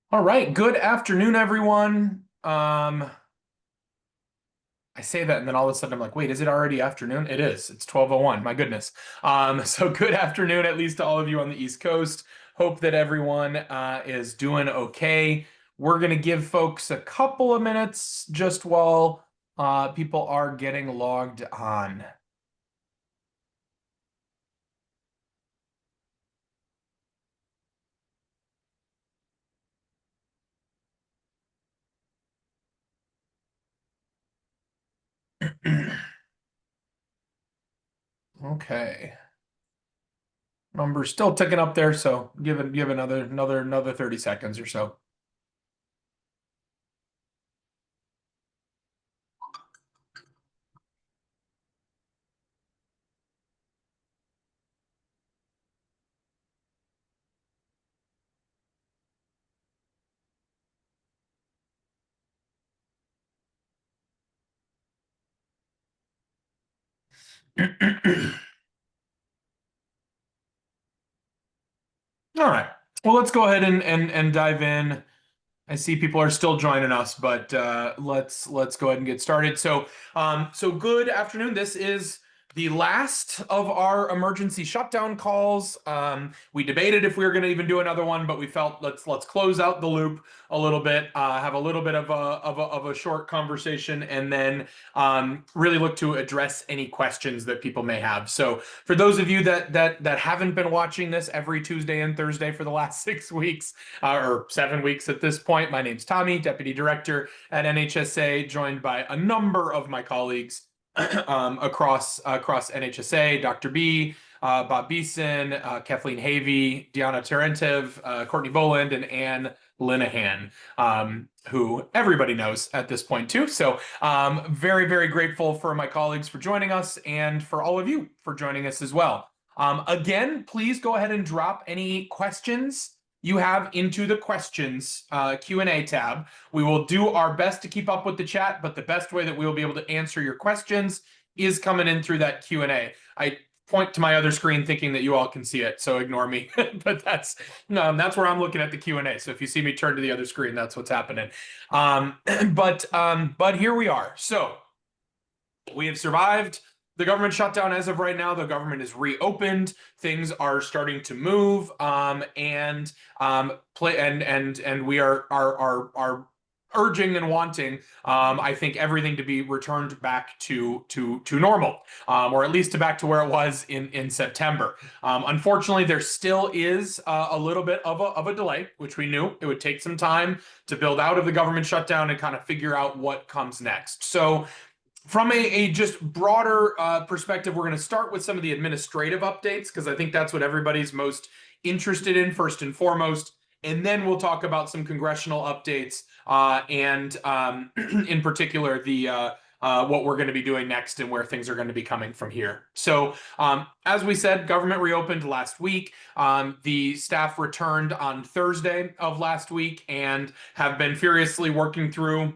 All right, good afternoon, everyone. I say that and then all of a sudden I'm like, wait, is it already afternoon? It is. It's 12:01. My goodness. So good afternoon, at least to all of you on the East Coast. Hope that everyone is doing okay. We're gonna give folks a couple of minutes just while people are getting logged on. Okay. Number's still ticking up there, so give another 30 seconds or so. All right. Well, let's go ahead and dive in. I see people are still joining us, but let's go ahead and get started. So good afternoon. This is the last of our emergency shutdown calls. We debated if we were going to even do another one, but we felt let's close out the loop a little bit, have a little bit of a short conversation, and then really look to address any questions that people may have. So for those of you that haven't been watching this every Tuesday and Thursday for the last 6 weeks or 7 weeks at this point. My name's Tommy, Deputy Director at NHSA, joined by a number of my colleagues across NHSA, Dr. B, Bob Beeson, Kathleen Havey, Diana Terentev, Courtney Boland, and Anne Linehan, who everybody knows at this point too. So very, very grateful for my colleagues for joining us and for all of you for joining us as well. Again, please go ahead and drop any questions you have into the questions Q&A tab. We will do our best to keep up with the chat, but the best way that we will be able to answer your questions is coming in through that Q&A. I point to my other screen thinking that you all can see it, so ignore me. But that's where I'm looking at the Q&A. So if you see me turn to the other screen, that's what's happening. But here we are. So we have survived the government shutdown. As of right now, the government is reopened. Things are starting to move, and we are urging and wanting, I think, everything to be returned back to normal, or at least to back to where it was in September. Unfortunately, there still is a little bit of a delay, which we knew it would take some time to build out of the government shutdown and kind of figure out what comes next. So from a just broader perspective, we're going to start with some of the administrative updates because I think that's what everybody's most interested in first and foremost. And then we'll talk about some congressional updates and in particular the what we're going to be doing next and where things are going to be coming from here. So as we said, government reopened last week. The staff returned on Thursday of last week and have been furiously working through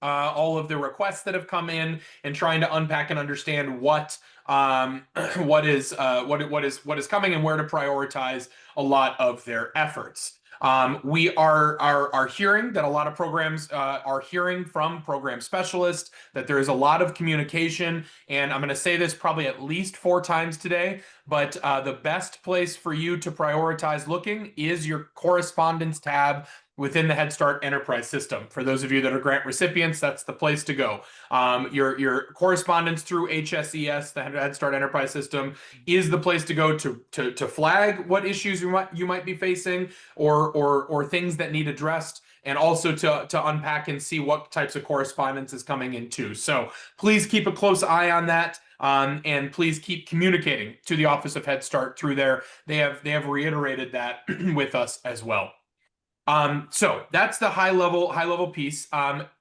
all of the requests that have come in and trying to unpack and understand what what is coming and where to prioritize a lot of their efforts. We are hearing that a lot of programs are hearing from program specialists that there is a lot of communication, and I'm going to say this probably at least 4 times today, but the best place for you to prioritize looking is your correspondence tab within the Head Start Enterprise System. For those of you that are grant recipients, that's the place to go. Your correspondence through HSES, the Head Start Enterprise System, is the place to go to flag what issues you might be facing or things that need addressed, and also to unpack and see what types of correspondence is coming in too. So please keep a close eye on that. And please keep communicating to the Office of Head Start through there. They have reiterated that with us as well. So that's the high level piece.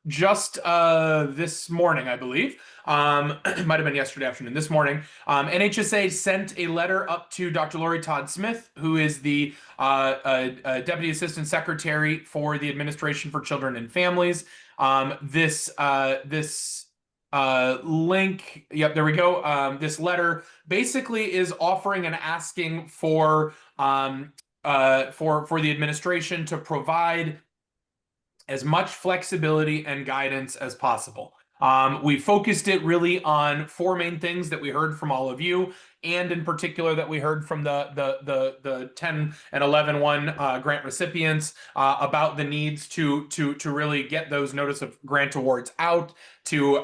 Just this morning, I believe, it might have been yesterday afternoon, this morning, NHSA sent a letter up to Dr. Lori Todd Smith, who is the Deputy Assistant Secretary for the Administration for Children and Families. This link. Yep, there we go. This letter basically is offering and asking for for the administration to provide as much flexibility and guidance as possible. We focused it really on four main things that we heard from all of you, and in particular that we heard from the 10 and 11 grant recipients about the needs to really get those notice of grant awards out, to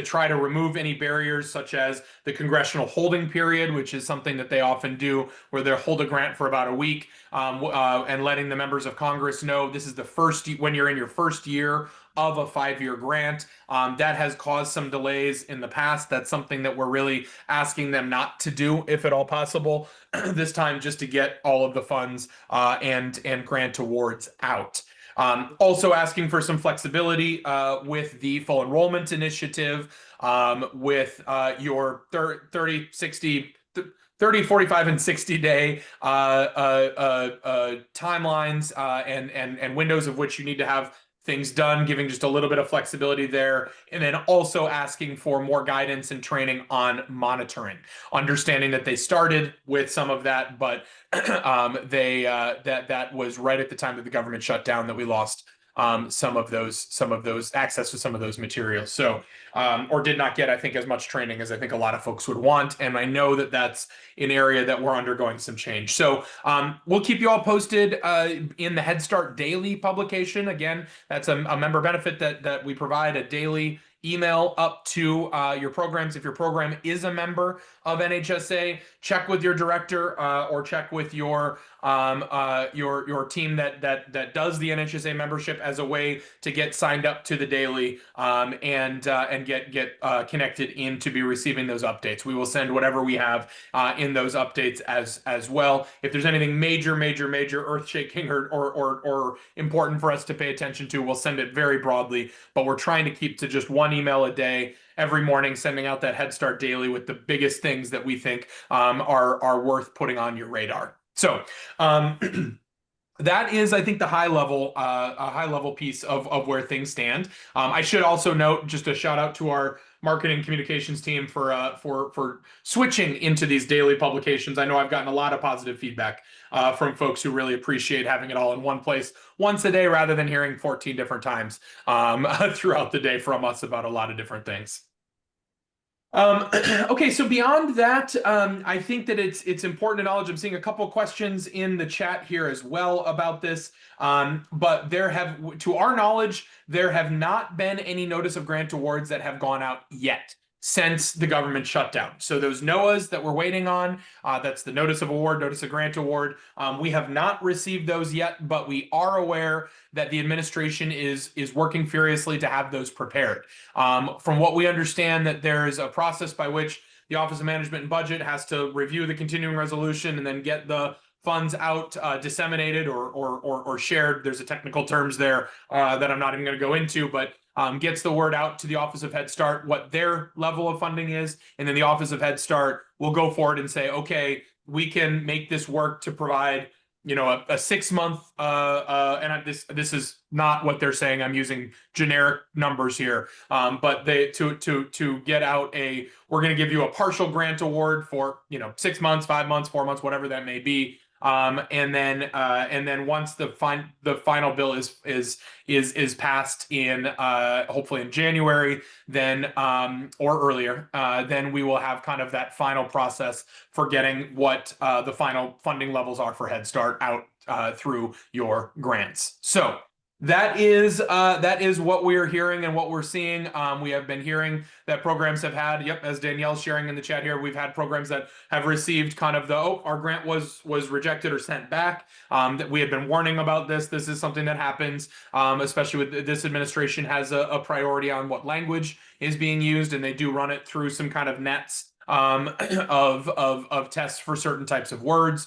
try to remove any barriers such as the congressional holding period, which is something that they often do, where they'll hold a grant for about a week, and letting the members of Congress know this is the first when you're in your first year of a 5-year grant. That has caused some delays in the past. That's something that we're really asking them not to do, if at all possible, this time, just to get all of the funds and grant awards out. Also asking for some flexibility with the full enrollment initiative, with your 30, 60, 30, 45, and 60 day timelines and windows of which you need to have things done, giving just a little bit of flexibility there. And then also asking for more guidance and training on monitoring, understanding that they started with some of that, but that was right at the time that the government shut down that we lost some of those access to some of those materials. So, or did not get, I think, as much training as I think a lot of folks would want. And I know that that's an area that we're undergoing some change. So we'll keep you all posted in the Head Start Daily publication. Again, that's a member benefit that we provide, a daily email up to your programs. If your program is a member of NHSA, check with your director or check with your team that does the NHSA membership as a way to get signed up to the daily and get connected in to be receiving those updates. We will send whatever we have in those updates as well. If there's anything major earth-shaking or important for us to pay attention to, we'll send it very broadly, but we're trying to keep to just one email a day every morning, sending out that Head Start Daily with the biggest things that we think are worth putting on your radar. So that is, I think, the high level piece of where things stand. I should also note, just a shout out to our marketing communications team for switching into these daily publications. I know I've gotten a lot of positive feedback from folks who really appreciate having it all in one place once a day rather than hearing 14 different times throughout the day from us about a lot of different things. Okay, so beyond that, I think that it's important to acknowledge, I'm seeing a couple questions in the chat here as well about this, but to our knowledge, there have not been any notice of grant awards that have gone out yet since the government shutdown. So those NOAAs that we're waiting on, that's the notice of award, notice of grant award, we have not received those yet, but we are aware that the administration is working furiously to have those prepared. From what we understand, that there is a process by which the Office of Management and Budget has to review the continuing resolution and then get the funds out, disseminated or shared. There's a technical terms there that I'm not even going to go into, but gets the word out to the Office of Head Start what their level of funding is, and then the Office of Head Start will go forward and say, okay, we can make this work to provide, you know, a 6-month and this is not what they're saying. I'm using generic numbers here, but they to get out we're going to give you a partial grant award for 6 months, 5 months, 4 months, whatever that may be. And then once the final bill is passed in hopefully in January, then or earlier, then we will have kind of that final process for getting what the final funding levels are for Head Start out through your grants. So that is what we're hearing and what we're seeing. We have been hearing that programs have had, as Danielle's sharing in the chat here, we've had programs that have received kind of our grant was rejected or sent back. That we had been warning about this. This is something that happens, especially with this administration has a priority on what language is being used, and they do run it through some kind of nets of tests for certain types of words.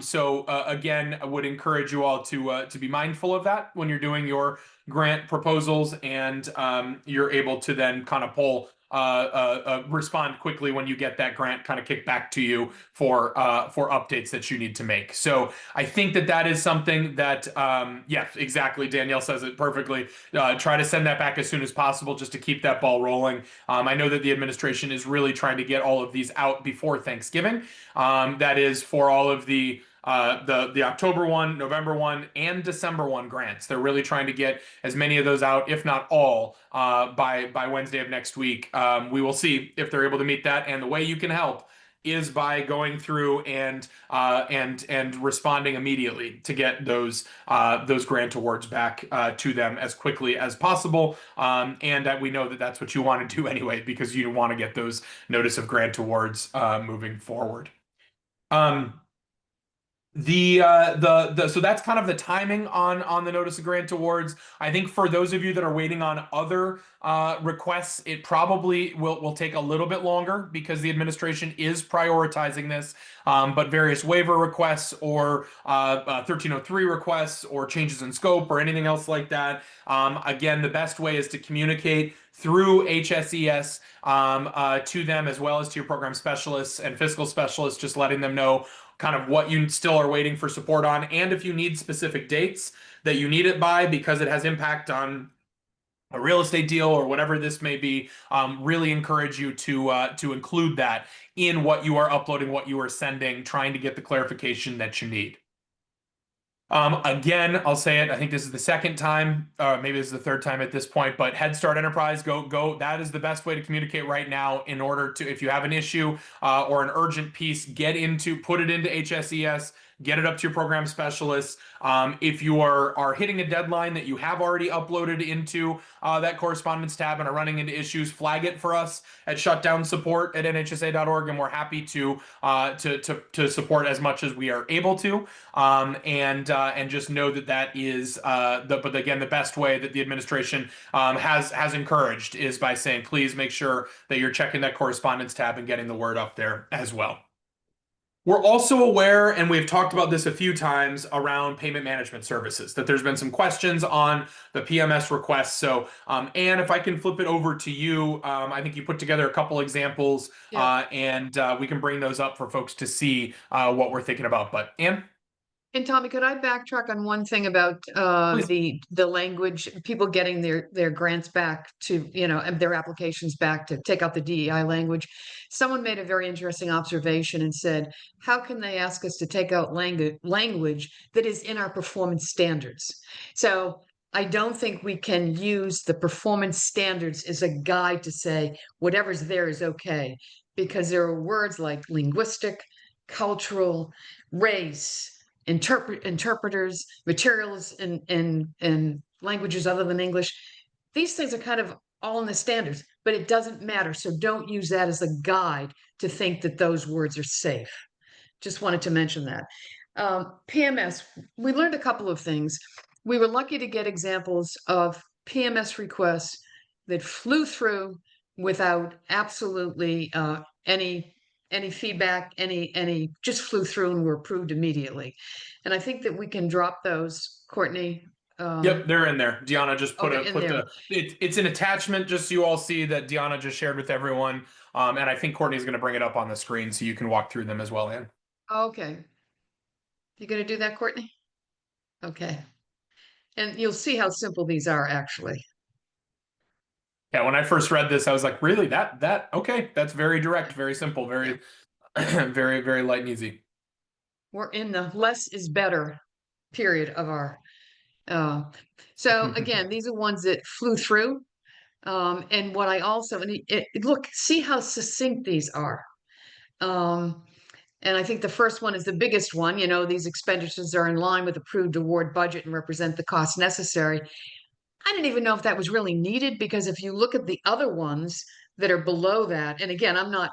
So again, I would encourage you all to be mindful of that when you're doing your grant proposals, and you're able to then kind of pull respond quickly when you get that grant kind of kicked back to you for updates that you need to make. So I think that that is something that yes, exactly. Danielle says it perfectly. Try to send that back as soon as possible just to keep that ball rolling. I know that the administration is really trying to get all of these out before Thanksgiving. That is for all of the October one, November one, and December one grants. They're really trying to get as many of those out, if not all, by Wednesday of next week. We will see if they're able to meet that. And the way you can help is by going through and responding immediately to get those grant awards back to them as quickly as possible. And we know that that's what you want to do anyway, because you want to get those notice of grant awards moving forward. Um, so that's kind of the timing on the notice of grant awards. I think for those of you that are waiting on other requests, it probably will take a little bit longer because the administration is prioritizing this. But various waiver requests or 1303 requests or changes in scope or anything else like that. Again, the best way is to communicate through HSES to them, as well as to your program specialists and fiscal specialists, just letting them know kind of what you still are waiting for support on, and if you need specific dates that you need it by because it has impact on a real estate deal or whatever this may be. Really encourage you to include that in what you are uploading, what you are sending, trying to get the clarification that you need. Again, I'll say it. I think this is the second time, maybe this is the third time at this point, but Head Start Enterprise, go. That is the best way to communicate right now in order to, if you have an issue or an urgent piece, put it into HSES, get it up to your program specialists. If you are hitting a deadline that you have already uploaded into that correspondence tab and are running into issues, flag it for us at Shutdown Support at nhsa.org, and we're happy to support as much as we are able to. And just know that that is but again, the best way that the administration has encouraged is by saying, please make sure that you're checking that correspondence tab and getting the word up there as well. We're also aware, and we've talked about this a few times around payment management services, that there's been some questions on the PMS requests. So, Anne, if I can flip it over to you, I think you put together a couple examples, and we can bring those up for folks to see what we're thinking about. But Anne? And Tommy, could I backtrack on one thing about the language, people getting their grants back to, and their applications back to take out the DEI language? Someone made a very interesting observation and said, how can they ask us to take out language that is in our performance standards? So I don't think we can use the performance standards as a guide to say whatever's there is okay, because there are words like linguistic, cultural, race, interpreters, materials in languages other than English. These things are kind of all in the standards, but it doesn't matter. So don't use that as a guide to think that those words are safe. Just wanted to mention that. PMS, we learned a couple of things. We were lucky to get examples of PMS requests that flew through without absolutely any feedback, any just flew through and were approved immediately. And I think that we can drop those, Courtney. Yep, they're in there. Deanna just Okay, it's an attachment just so you all see that Deanna just shared with everyone. And I think Courtney's going to bring it up on the screen so you can walk through them as well, Anne. Okay. You gonna do that, Courtney? Okay. And you'll see how simple these are, actually. Yeah, when I first read this, I was like, really? Okay, that's very direct, very simple, very, very, very light and easy. We're in the less is better period of our so again, these are ones that flew through. And what I also look, see how succinct these are. And I think the first one is the biggest one. These expenditures are in line with approved award budget and represent the costs necessary. I didn't even know if that was really needed, because if you look at the other ones that are below that, and again, I'm not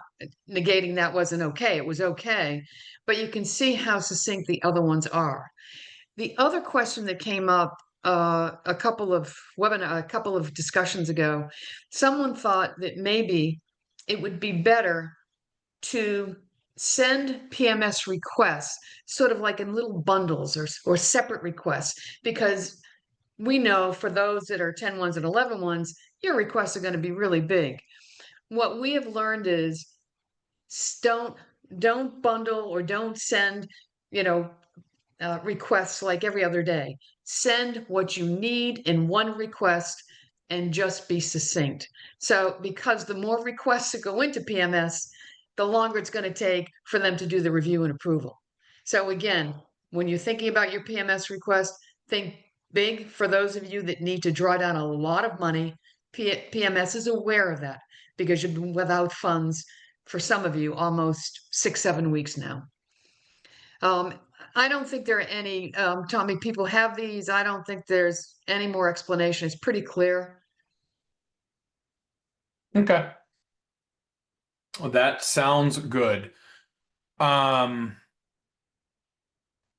negating that wasn't okay, it was okay, but you can see how succinct the other ones are. The other question that came up a couple of discussions ago, someone thought that maybe it would be better to send PMS requests sort of like in little bundles or separate requests, because we know for those that are 10 ones and 11 ones, your requests are going to be really big. what we have learned is don't don't bundle or don't send, you know, requests like every other day. Send what you need in one request and just be succinct. So, because the more requests that go into PMS, the longer it's going to take for them to do the review and approval. So, again, when you're thinking about your PMS request, think big for those of you that need to draw down a lot of money. PMS is aware of that because you've been without funds for some of you almost 6, 7 weeks now. Um, I don't think there are any, Tommy, people have these. I don't think there's any more explanation. It's pretty clear. Okay. Well, that sounds good. Um,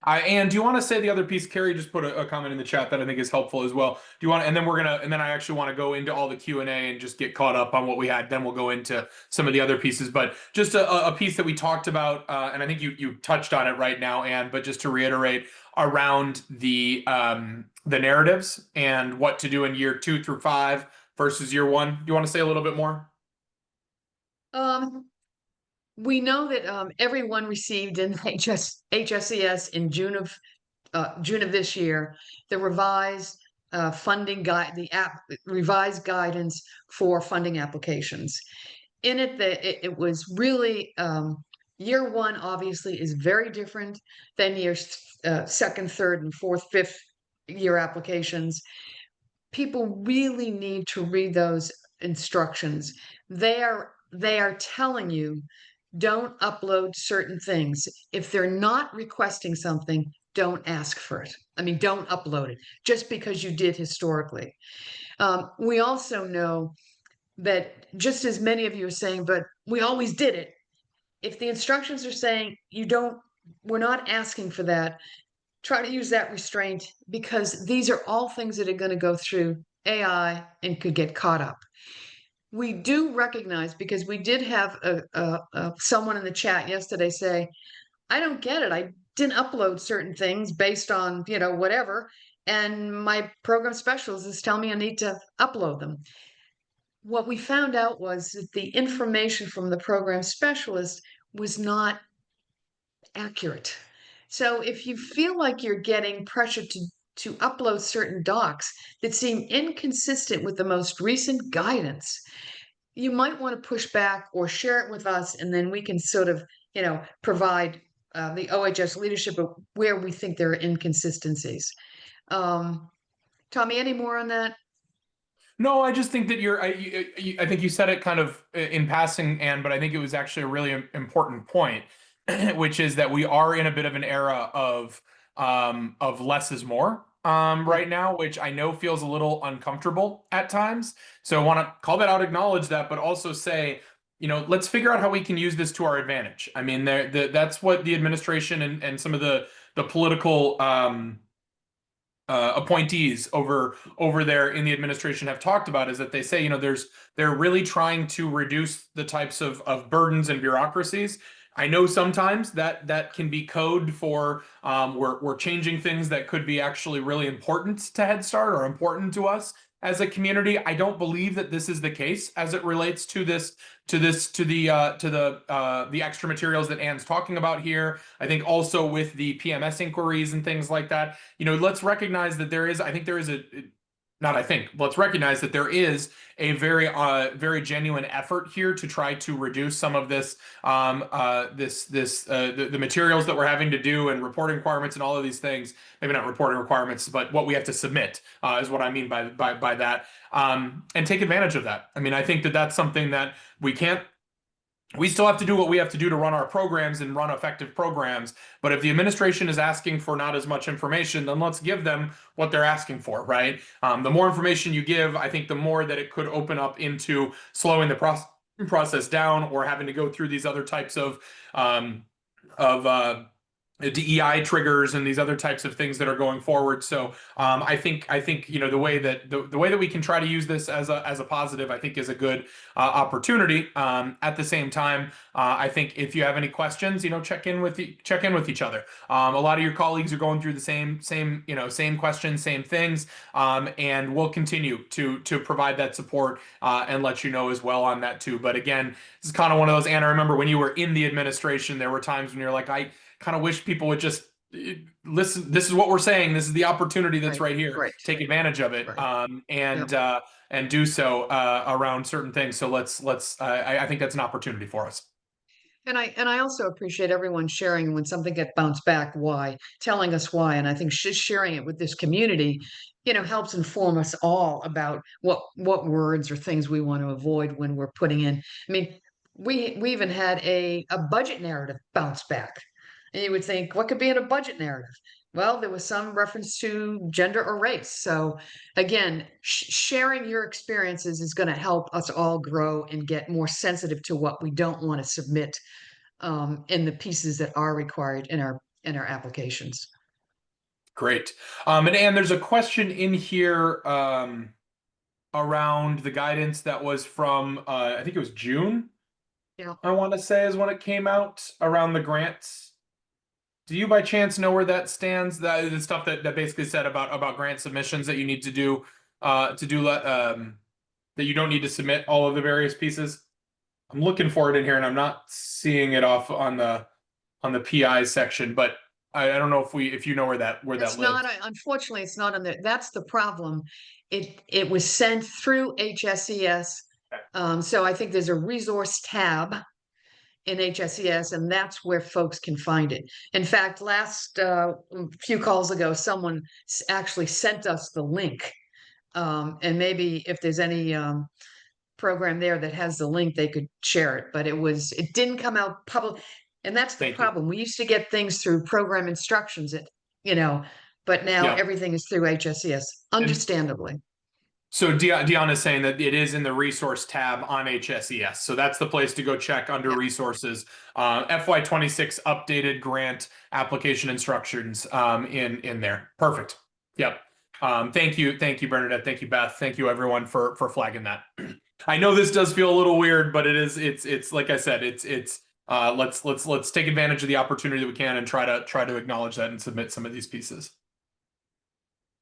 and do you want to say the other piece? Carrie just put a comment in the chat that I think is helpful as well. Do you want, and then I actually want to go into all the Q&A and just get caught up on what we had. Then we'll go into some of the other pieces, but just a piece that we talked about, and I think you touched on it right now, Anne, but just to reiterate around the narratives and what to do in year 2 through 5 versus year 1. Do you want to say a little bit more? We know that everyone received in HSES in June of this year the revised funding guide, revised guidance for funding applications. In it, it was really year 1 obviously is very different than years 2nd, 3rd, and 4th, 5th year applications. People really need to read those instructions. They are telling you don't upload certain things. If they're not requesting something, don't ask for it. I mean, don't upload it just because you did historically. We also know that just as many of you are saying, but we always did it. If the instructions are saying we're not asking for that, try to use that restraint because these are all things that are going to go through AI and could get caught up. We do recognize because we did have someone in the chat yesterday say, I don't get it. I didn't upload certain things based on, whatever. And my program specialist is telling me I need to upload them. What we found out was that the information from the program specialist was not accurate. So if you feel like you're getting pressure to upload certain docs that seem inconsistent with the most recent guidance, you might want to push back or share it with us, and then we can sort of, provide the OHS leadership of where we think there are inconsistencies. Tommy, any more on that? No, I just think that I think you said it kind of in passing, Anne, but I think it was actually a really important point, which is that we are in a bit of an era of less is more right now, which I know feels a little uncomfortable at times. So I want to call that out, acknowledge that, but also say, let's figure out how we can use this to our advantage. I mean, that's what the administration and some of the political appointees over there in the administration have talked about, is that they say, they're really trying to reduce the types of burdens and bureaucracies. I know sometimes that can be code for we're changing things that could be actually really important to Head Start or important to us as a community. I don't believe that this is the case as it relates to the extra materials that Anne's talking about here. I think also with the PMS inquiries and things like that, let's recognize that let's recognize that there is a very genuine effort here to try to reduce some of this the materials that we're having to do and reporting requirements and all of these things. Maybe not reporting requirements, but what we have to submit is what I mean by that. And take advantage of that. I mean, I think that that's something that we still have to do what we have to do to run our programs and run effective programs. But if the administration is asking for not as much information, then let's give them what they're asking for, right? The more information you give, I think the more that it could open up into slowing the process down or having to go through these other types of DEI triggers and these other types of things that are going forward. So I think the way that the way that we can try to use this as a positive, I think, is a good opportunity. At the same time, I think if you have any questions, check in with each other. A lot of your colleagues are going through the same questions, same things, and we'll continue to provide that support and let you know as well on that too. But again, this is kind of one of those. And I remember when you were in the administration, there were times when you're like, I kind of wish people would just listen. This is what we're saying. This is the opportunity that's Right, right here. right, Take advantage of it, right. Yep. and do so around certain things. So I think that's an opportunity for us. And I also appreciate everyone sharing when something gets bounced back, why, telling us why. And I think sharing it with this community, helps inform us all about what words or things we want to avoid when we're putting in. I mean, we even had a budget narrative bounce back. And you would think, what could be in a budget narrative? Well, there was some reference to gender or race. So again, sharing your experiences is going to help us all grow and get more sensitive to what we don't want to submit in the pieces that are required in our applications. Great. And there's a question in here around the guidance that was from I think it was June. Yeah. I want to say is when it came out around the grants. Do you by chance know where that stands? The stuff that basically said about grant submissions that you need to do that you don't need to submit all of the various pieces. I'm looking for it in here and I'm not seeing it off on the PI section, but I don't know if you know where that It's lives. not, unfortunately, it's not on there. That's the problem. It was sent through HSES. So I think there's a resource tab in HSES, and that's where folks can find it. In fact, last few calls ago, someone actually sent us the link. And maybe if there's any program there that has the link, they could share it. But it didn't come out public. And that's the Thank you. problem. We used to get things through program instructions, you know, but now Yeah. everything is through HSES, And understandably. so Dion is saying that it is in the resource tab on HSES. So that's the place to go check under Yeah. resources. FY26 updated grant application instructions in there. Perfect. Yep. Thank you, Bernadette. Thank you, Beth. Thank you, everyone, for flagging that. I know this does feel a little weird, but it's like I said, let's take advantage of the opportunity that we can and try to acknowledge that and submit some of these pieces.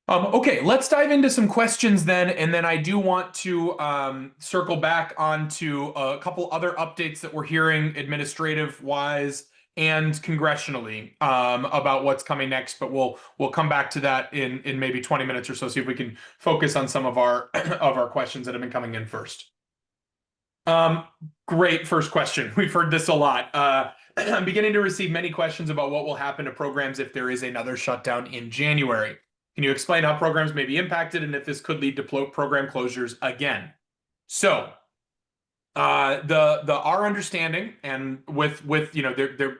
Okay, let's dive into some questions then, and then I do want to circle back onto a couple other updates that we're hearing administrative-wise and congressionally about what's coming next. But we'll come back to that in maybe 20 minutes or so. See if we can focus on some of our of our questions that have been coming in first. Great first question. We've heard this a lot. I'm beginning to receive many questions about what will happen to programs if there is another shutdown in January. Can you explain how programs may be impacted and if this could lead to program closures again? So, our understanding, and with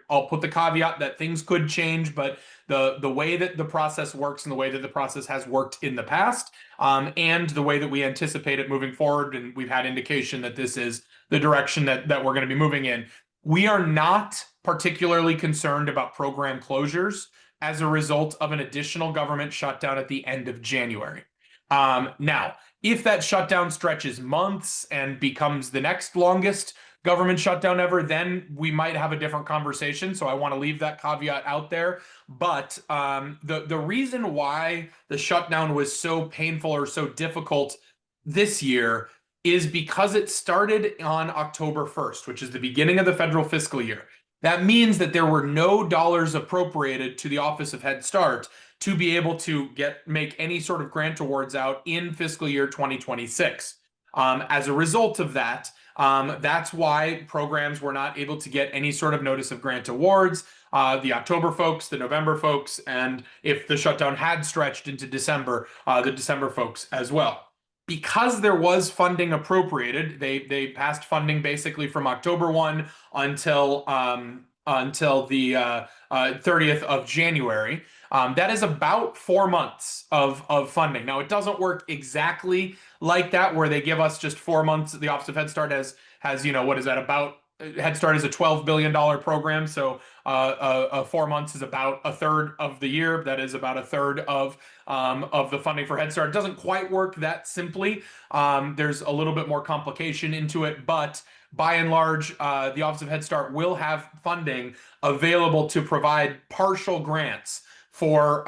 I'll put the caveat that things could change, but the way that the process works and the way that the process has worked in the past, and the way that we anticipate it moving forward, and we've had indication that this is the direction that we're going to be moving in. We are not particularly concerned about program closures as a result of an additional government shutdown at the end of January. Now, if that shutdown stretches months and becomes the next longest government shutdown ever, then we might have a different conversation. So I want to leave that caveat out there. But the reason why the shutdown was so painful or so difficult this year is because it started on October 1st, which is the beginning of the federal fiscal year. That means that there were no dollars appropriated to the Office of Head Start to be able to make any sort of grant awards out in fiscal year 2026. As a result of that, that's why programs were not able to get any sort of notice of grant awards. The October folks, the November folks, and if the shutdown had stretched into December, the December folks as well. Because there was funding appropriated, they passed funding basically from October 1 until the 30th of January. That is about 4 months of funding. Now, it doesn't work exactly like that, where they give us just 4 months. The Office of Head Start has what is that, about Head Start is a $12 billion program, so 4 months is about a third of the year. That is about a third of the funding for Head Start. It doesn't quite work that simply. There's a little bit more complication into it, but by and large, the Office of Head Start will have funding available to provide partial grants for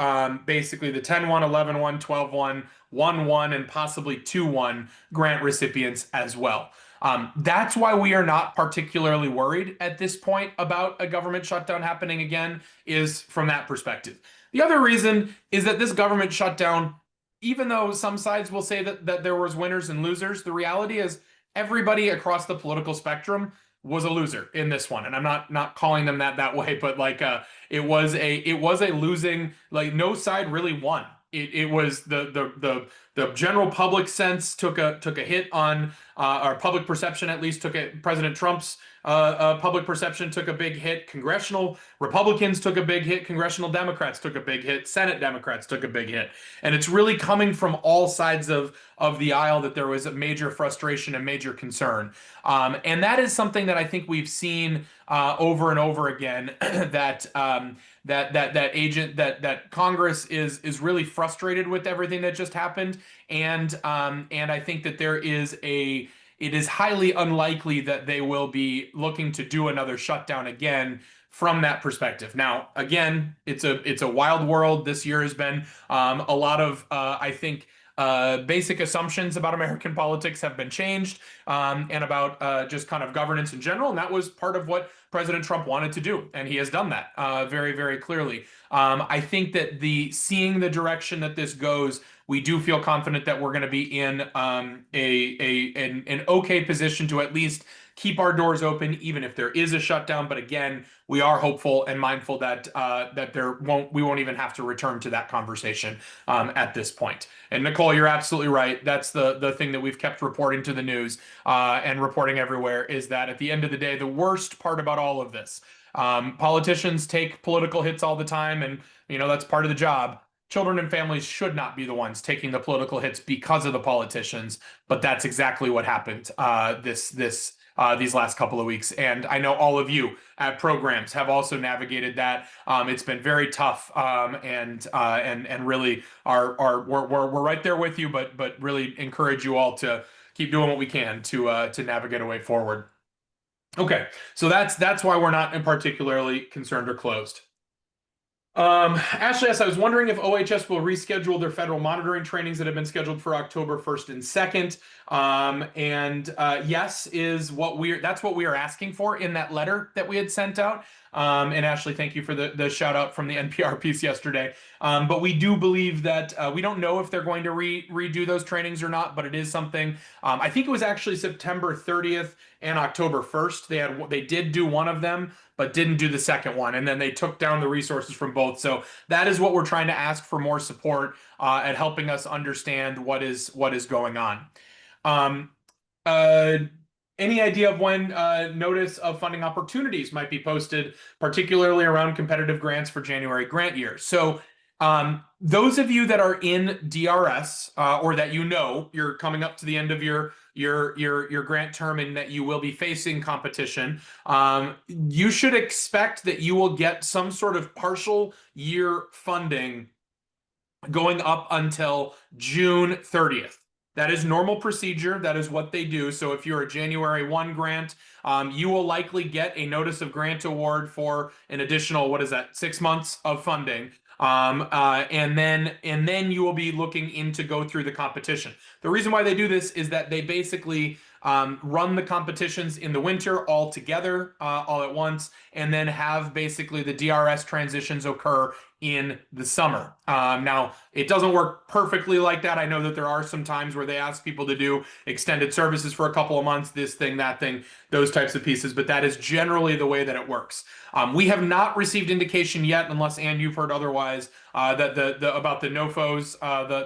basically the 10-1, 11-1, 12-1, 1-1, and possibly 2-1 grant recipients as well. That's why we are not particularly worried at this point about a government shutdown happening again, is from that perspective. The other reason is that this government shutdown, even though some sides will say that there was winners and losers, the reality is everybody across the political spectrum was a loser in this one. And I'm not calling them that way, but like it was a losing, like no side really won. It was the general public sense took a hit on our public perception, at least took it. President Trump's public perception took a big hit. Congressional Republicans took a big hit. Congressional Democrats took a big hit. Senate Democrats took a big hit. And it's really coming from all sides of the aisle that there was a major frustration and major concern. And that is something that I think we've seen over and over again that that Congress is really frustrated with everything that just happened, and I think that it is highly unlikely that they will be looking to do another shutdown again from that perspective. Now, again, it's a wild world. This year has been a lot of I think basic assumptions about American politics have been changed, and about just kind of governance in general. And that was part of what President Trump wanted to do, and he has done that very, very clearly. I think that seeing the direction that this goes, we do feel confident that we're going to be in an okay position to at least keep our doors open, even if there is a shutdown. But again, we are hopeful and mindful that we won't even have to return to that conversation at this point. And Nicole, you're absolutely right. That's the thing that we've kept reporting to the news and reporting everywhere, is that at the end of the day, the worst part about all of this, politicians take political hits all the time, and that's part of the job. Children and families should not be the ones taking the political hits because of the politicians, but that's exactly what happened these last couple of weeks. And I know all of you at programs have also navigated that. It's been very tough, and really we're right there with you, but really encourage you all to keep doing what we can to navigate a way forward. Okay, so that's why we're not particularly concerned or closed. Ashley, yes, I was wondering if OHS will reschedule their federal monitoring trainings that have been scheduled for October 1st and 2nd. Yes, that's what we are asking for in that letter that we had sent out. And Ashley, thank you for the shout out from the NPR piece yesterday. But we do believe that we don't know if they're going to redo those trainings or not, but it is something. I think it was actually September 30th and October 1st. They did do one of them, but didn't do the second one, and then they took down the resources from both. So that is what we're trying to ask for more support at helping us understand what is going on. Any idea of when notice of funding opportunities might be posted, particularly around competitive grants for January grant year? So those of you that are in DRS, or that you're coming up to the end of your grant term and that you will be facing competition, you should expect that you will get some sort of partial year funding going up until June 30th. That is normal procedure. That is what they do. So if you're a January 1 grant, you will likely get a notice of grant award for an additional, 6 months of funding. And then you will be looking to go through the competition. The reason why they do this is that they basically run the competitions in the winter all together, all at once, and then have basically the DRS transitions occur in the summer. Now, it doesn't work perfectly like that. I know that there are some times where they ask people to do extended services for a couple of months, this thing, that thing, those types of pieces, but that is generally the way that it works. We have not received indication yet, unless, Ann, you've heard otherwise, that about the NOFOs,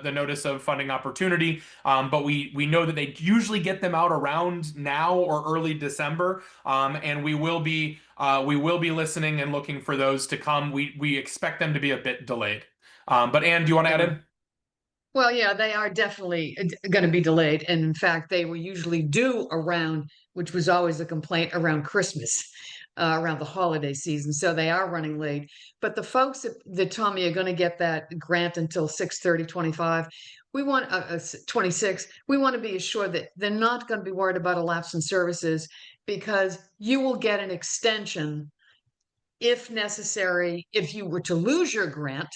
the notice of funding opportunity, but we know that they usually get them out around now or early December, and we will be listening and looking for those to come. We expect them to be a bit delayed. But Ann, do you want to add in? Well, yeah, they are definitely going to be delayed. And in fact, they were usually due around, which was always a complaint around Christmas, around the holiday season. So they are running late. But the folks that Tommy are going to get that grant until 6/30/25, we want 26. We want to be assured that they're not going to be worried about a lapse in services because you will get an extension if necessary. If you were to lose your grant,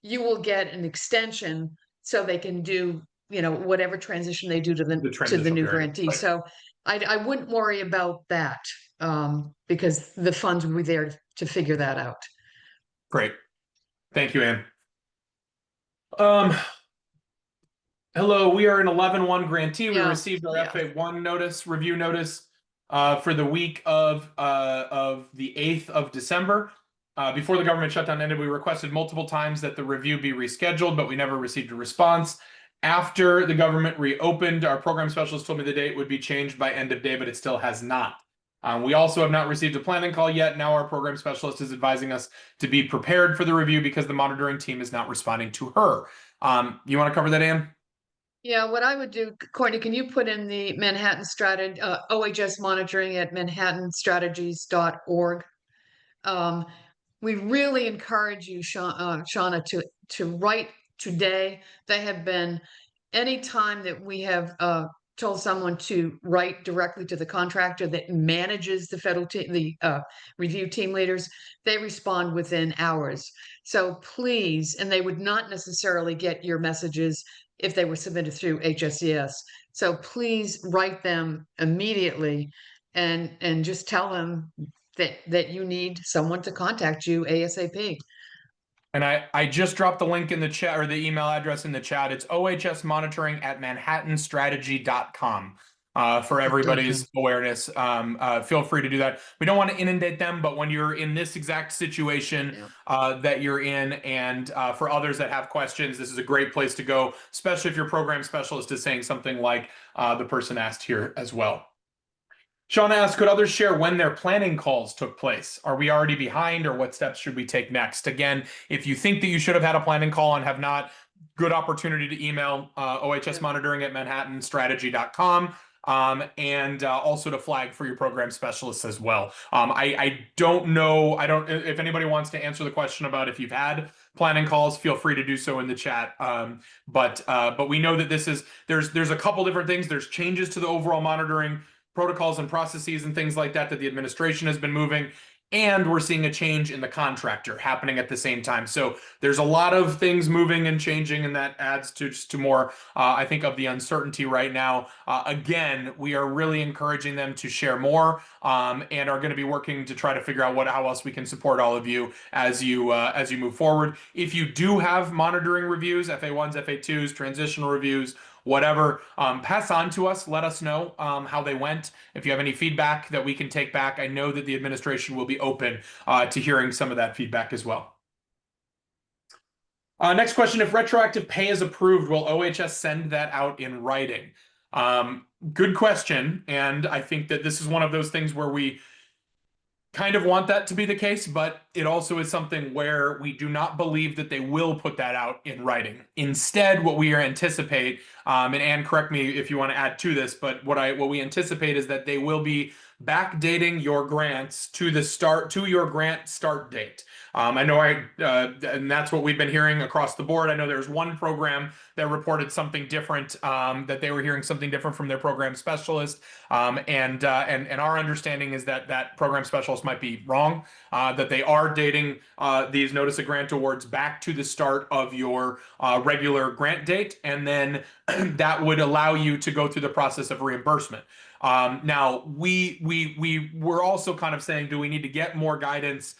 you will get an extension so they can do, whatever transition they do to The the transitional new period. grantee. Right. So I wouldn't worry about that, because the funds will be there to figure that out. Great. Thank you, Ann. Um, Hello, we are an 11-1 grantee. We Yeah, received our yeah. FA1 notice, review notice, for the week of the 8th of December. Before the government shutdown ended, we requested multiple times that the review be rescheduled, but we never received a response. After the government reopened, our program specialist told me the date would be changed by end of day, but it still has not. We also have not received a planning call yet. Now our program specialist is advising us to be prepared for the review because the monitoring team is not responding to her. You want to cover that, Ann? Yeah, what I would do, Courtney, can you put in the Manhattan strategy, OHS monitoring at manhattanstrategies.org? Um, we really encourage you, Shauna, to write today. They have been, any time that we have told someone to write directly to the contractor that manages the federal team, the review team leaders, they respond within hours. So please, and they would not necessarily get your messages if they were submitted through HSES. So please write them immediately and just tell them that you need someone to contact you ASAP. And I just dropped the link in the chat, or the email address in the chat. It's OHS monitoring at manhattanstrategy.com. For everybody's awareness, feel free to do that. We don't want to inundate them, but when you're in this exact situation that you're in, and for others that have questions, this is a great place to go, especially if your program specialist is saying something like the person asked here as well. Sean asked, could others share when their planning calls took place? Are we already behind, or what steps should we take next? Again, if you think that you should have had a planning call and have not, good opportunity to email OHS monitoring at manhattanstrategy.com. And also to flag for your program specialists as well. I don't know. If anybody wants to answer the question about if you've had planning calls, feel free to do so in the chat. But we know that there's a couple different things. There's changes to the overall monitoring protocols and processes and things like that the administration has been moving, and we're seeing a change in the contractor happening at the same time. So there's a lot of things moving and changing, and that adds to more, I think, of the uncertainty right now. Again, we are really encouraging them to share more, and are going to be working to try to figure out how else we can support all of you as you move forward. If you do have monitoring reviews, FA1s, FA2s, transitional reviews, whatever, pass on to us. Let us know how they went. If you have any feedback that we can take back, I know that the administration will be open to hearing some of that feedback as well. Next question, if retroactive pay is approved, will OHS send that out in writing? Good question, and I think that this is one of those things where we kind of want that to be the case, but it also is something where we do not believe that they will put that out in writing. Instead, what we anticipate, and Anne, correct me if you want to add to this, but what we anticipate is that they will be backdating your grants to your grant start date. I know and that's what we've been hearing across the board. I know there's one program that reported something different, that they were hearing something different from their program specialist. And our understanding is that that program specialist might be wrong, that they are dating these notice of grant awards back to the start of your regular grant date, and then that would allow you to go through the process of reimbursement. Now, we're also kind of saying, do we need to get more guidance?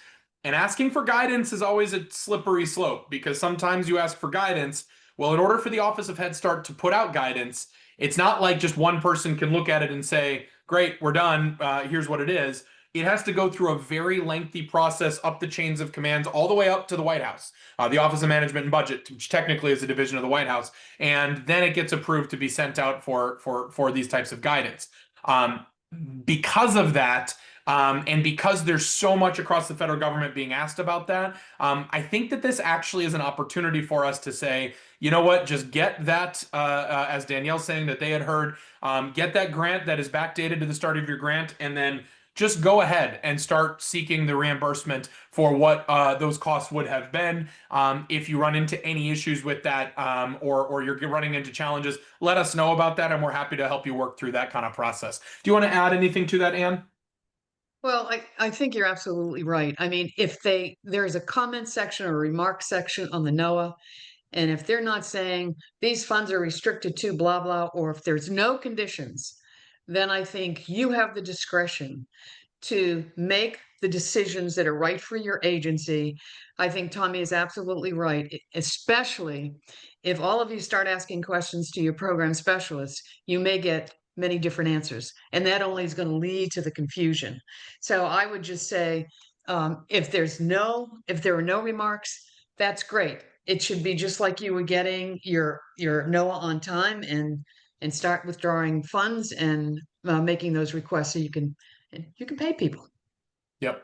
And asking for guidance is always a slippery slope, because sometimes you ask for guidance. Well, in order for the Office of Head Start to put out guidance, it's not like just one person can look at it and say, great, we're done. Here's what it is. It has to go through a very lengthy process up the chains of commands, all the way up to the White House, the Office of Management and Budget, which technically is a division of the White House. And then it gets approved to be sent out for these types of guidance. Because of that, and because there's so much across the federal government being asked about that, I think that this actually is an opportunity for us to say, you know what, just get that, as Danielle's saying that they had heard, get that grant that is backdated to the start of your grant, and then just go ahead and start seeking the reimbursement for what those costs would have been. If you run into any issues with that, or you're running into challenges, let us know about that, and we're happy to help you work through that kind of process. Do you want to add anything to that, Anne? Well, I think you're absolutely right. I mean, if there's a comment section or remark section on the NOAA, and if they're not saying these funds are restricted to blah, blah, or if there's no conditions, then I think you have the discretion to make the decisions that are right for your agency. I think Tommy is absolutely right, especially if all of you start asking questions to your program specialists, you may get many different answers, and that only is going to lead to the confusion. So I would just say, if there are no remarks, that's great. It should be just like you were getting your NOAA on time, and start withdrawing funds and making those requests so you can pay people. Yep.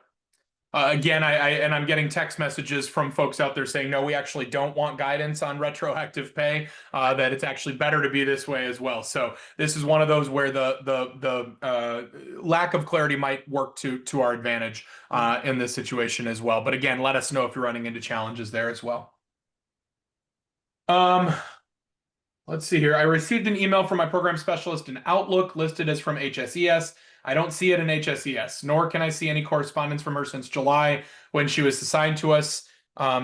Again, I'm getting text messages from folks out there saying, no, we actually don't want guidance on retroactive pay, that it's actually better to be this way as well. So this is one of those where the lack of clarity might work to our advantage in this situation as well. But again, let us know if you're running into challenges there as well. Let's see here. I received an email from my program specialist in Outlook listed as from HSES. I don't see it in HSES, nor can I see any correspondence from her since July when she was assigned to us.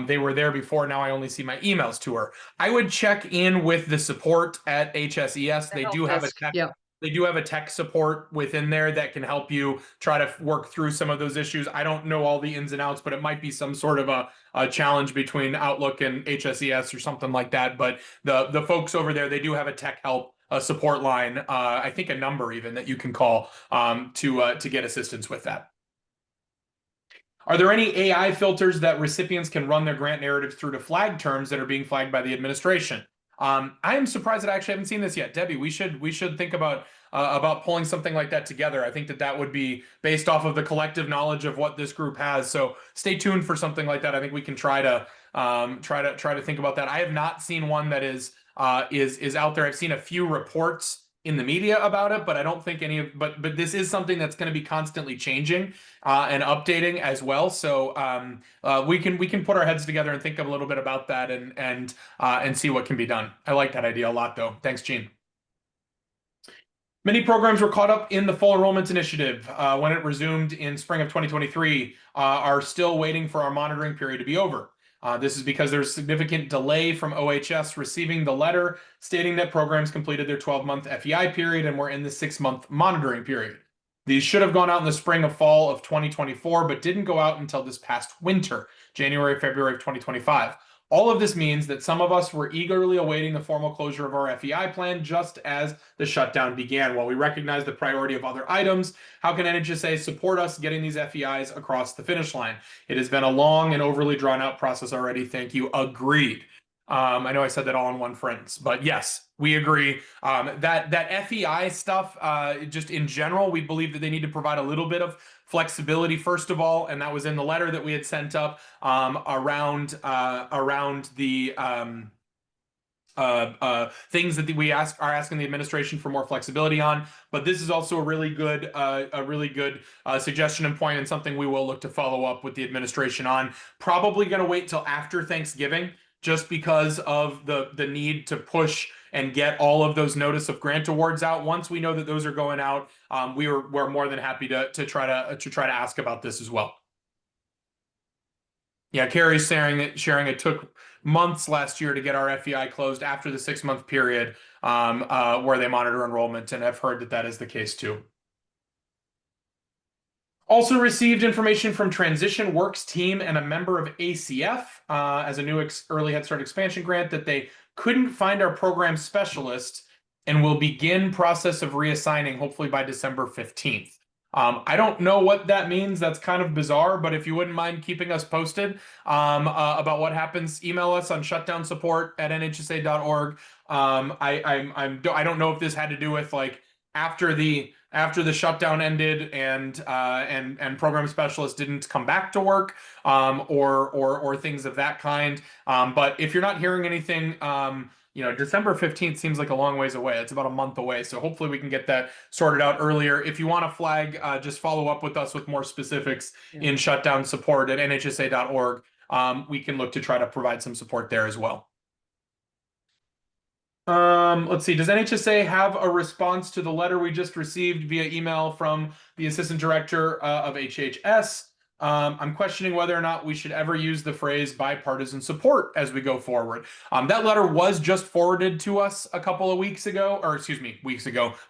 They were there before. Now I only see my emails to her. I would check in with the support at HSES. The help desk. Yeah. They do have a tech support within there that can help you try to work through some of those issues. I don't know all the ins and outs, but it might be some sort of a challenge between Outlook and HSES or something like that. But the folks over there, they do have a tech help, a support line, I think a number even that you can call to get assistance with that. Are there any AI filters that recipients can run their grant narratives through to flag terms that are being flagged by the administration? I am surprised that I actually haven't seen this yet. Debbie, we should think about pulling something like that together. I think that would be based off of the collective knowledge of what this group has. So stay tuned for something like that. I think we can try to think about that. I have not seen one that is out there. I've seen a few reports in the media about it, but I don't think but this is something that's going to be constantly changing and updating as well. So we can put our heads together and think a little bit about that and see what can be done. I like that idea a lot, though. Thanks, Gene. Many programs were caught up in the full enrollment initiative when it resumed in spring of 2023, are still waiting for our monitoring period to be over. This is because there's significant delay from OHS receiving the letter stating that programs completed their 12-month FEI period and were in the 6-month monitoring period. These should have gone out in the spring of fall of 2024, but didn't go out until this past winter, January, February of 2025. All of this means that some of us were eagerly awaiting the formal closure of our FEI plan just as the shutdown began. While we recognize the priority of other items, how can NHSA support us getting these FEIs across the finish line? It has been a long and overly drawn out process already. Thank you. Agreed. I know I said that all in one sentence, but yes, we agree. That FEI stuff, just in general, we believe that they need to provide a little bit of flexibility, first of all, and that was in the letter that we had sent up around the things that we are asking the administration for more flexibility on. But this is also a really good suggestion and point, and something we will look to follow up with the administration on. Probably going to wait till after Thanksgiving, just because of the need to push and get all of those notice of grant awards out. Once we know that those are going out, we're more than happy to try to ask about this as well. Yeah, Carrie's sharing it took months last year to get our FEI closed after the 6-month period where they monitor enrollment, and I've heard that is the case too. Also received information from Transition Works team and a member of ACF as a new early Head Start expansion grant that they couldn't find our program specialist and will begin process of reassigning hopefully by December 15th. I don't know what that means. That's kind of bizarre, but if you wouldn't mind keeping us posted about what happens, email us on shutdownsupport@nhsa.org. I don't know if this had to do with like after the after the shutdown ended and program specialists didn't come back to work, or things of that kind. But if you're not hearing anything, December 15th seems like a long ways away. It's about a month away. So hopefully we can get that sorted out earlier. If you want to flag, just follow up with us with more specifics in shutdown support at nhsa.org. We can look to try to provide some support there as well. Let's see. Does NHSA have a response to the letter we just received via email from the Assistant Director of HHS? I'm questioning whether or not we should ever use the phrase bipartisan support as we go forward. That letter was just forwarded to us a couple of weeks ago, or excuse me,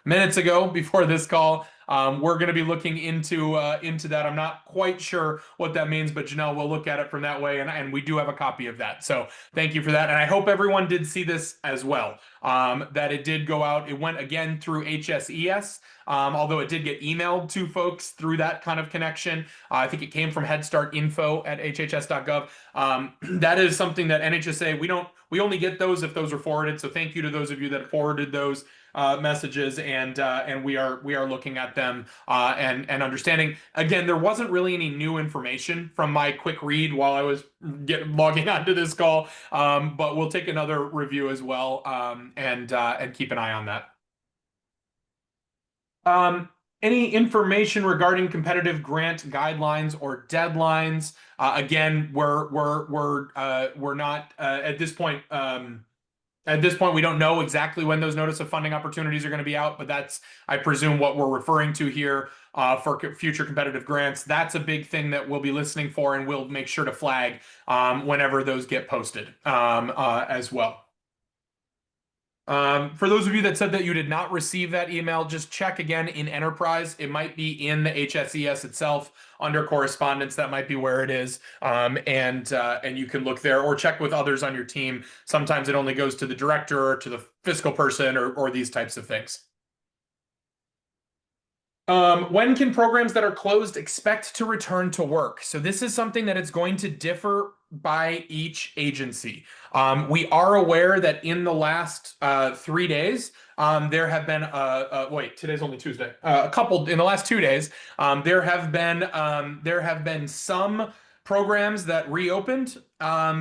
minutes ago before this call. We're going to be looking into that. I'm not quite sure what that means, but Janelle will look at it from that way, and we do have a copy of that. So thank you for that, and I hope everyone did see this as well. That it did go out. It went again through HSES, although it did get emailed to folks through that kind of connection. I think it came from Head Start info at hhs.gov. That is something that NHSA, we only get those if those are forwarded. So thank you to those of you that forwarded those messages, and we are looking at them and understanding. Again, there wasn't really any new information from my quick read while I was logging onto this call, but we'll take another review as well, and keep an eye on that. Any information regarding competitive grant guidelines or deadlines? Again, we're not at this point. At this point, we don't know exactly when those notice of funding opportunities are going to be out, but that's, I presume, what we're referring to here for future competitive grants. That's a big thing that we'll be listening for, and we'll make sure to flag whenever those get posted as well. For those of you that said that you did not receive that email, just check again in Enterprise. It might be in the HSES itself under correspondence. That might be where it is. And you can look there or check with others on your team. Sometimes it only goes to the director or to the fiscal person or these types of things. When can programs that are closed expect to return to work? So this is something that is going to differ by each agency. We are aware that in the last 3 days, there have been wait, today's only Tuesday. In the last 2 days, there have been some programs that reopened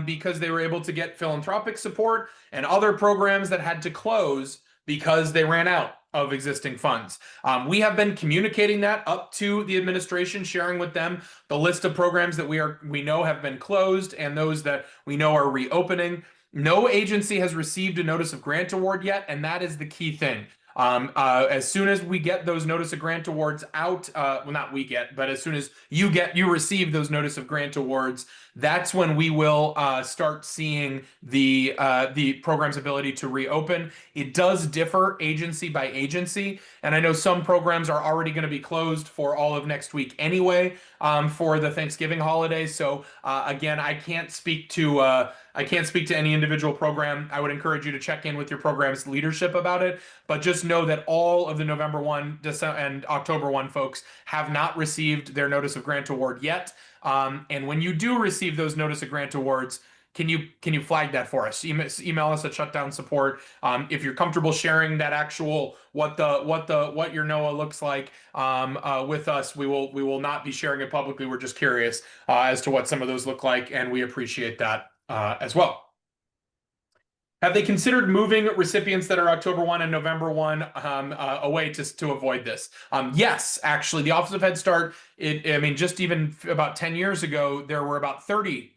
because they were able to get philanthropic support, and other programs that had to close because they ran out of existing funds. We have been communicating that up to the administration, sharing with them the list of programs that we know have been closed and those that we know are reopening. No agency has received a notice of grant award yet, and that is the key thing. As soon as we get those notice of grant awards out, well, not we get, but as soon as you receive those notice of grant awards, that's when we will start seeing the program's ability to reopen. It does differ agency by agency, and I know some programs are already going to be closed for all of next week anyway, for the Thanksgiving holiday. So again, I can't speak to any individual program. I would encourage you to check in with your program's leadership about it, but just know that all of the November 1, December, and October 1 folks have not received their notice of grant award yet. And when you do receive those notice of grant awards, can you flag that for us? Email us at Shutdown Support. If you're comfortable sharing that actual what your NOAA looks like with us, we will not be sharing it publicly. We're just curious as to what some of those look like, and we appreciate that as well. Have they considered moving recipients that are October 1 and November 1 away to avoid this? Yes, actually, the Office of Head Start, just even about 10 years ago, there were about 30,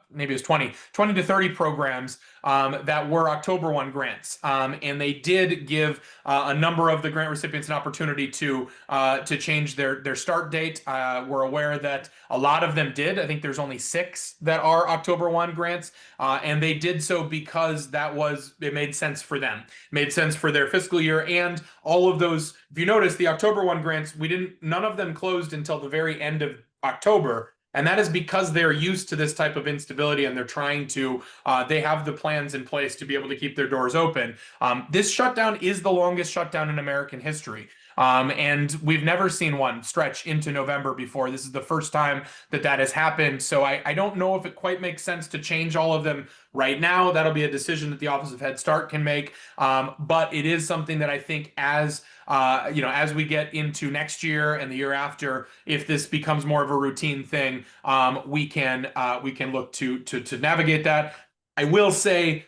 maybe it was 20 to 30 programs that were October 1 grants. And they did give a number of the grant recipients an opportunity to change their start date. We're aware that a lot of them did. I think there's only 6 that are October 1 grants. And they did so because it made sense for them. It made sense for their fiscal year, and all of those, if you notice, the October 1 grants, none of them closed until the very end of October. And that is because they're used to this type of instability, and they're trying to, they have the plans in place to be able to keep their doors open. This shutdown is the longest shutdown in American history. And we've never seen one stretch into November before. This is the first time that that has happened. So I don't know if it quite makes sense to change all of them right now. That'll be a decision that the Office of Head Start can make. But it is something that I think as we get into next year and the year after, if this becomes more of a routine thing, we can look to navigate that. I will say,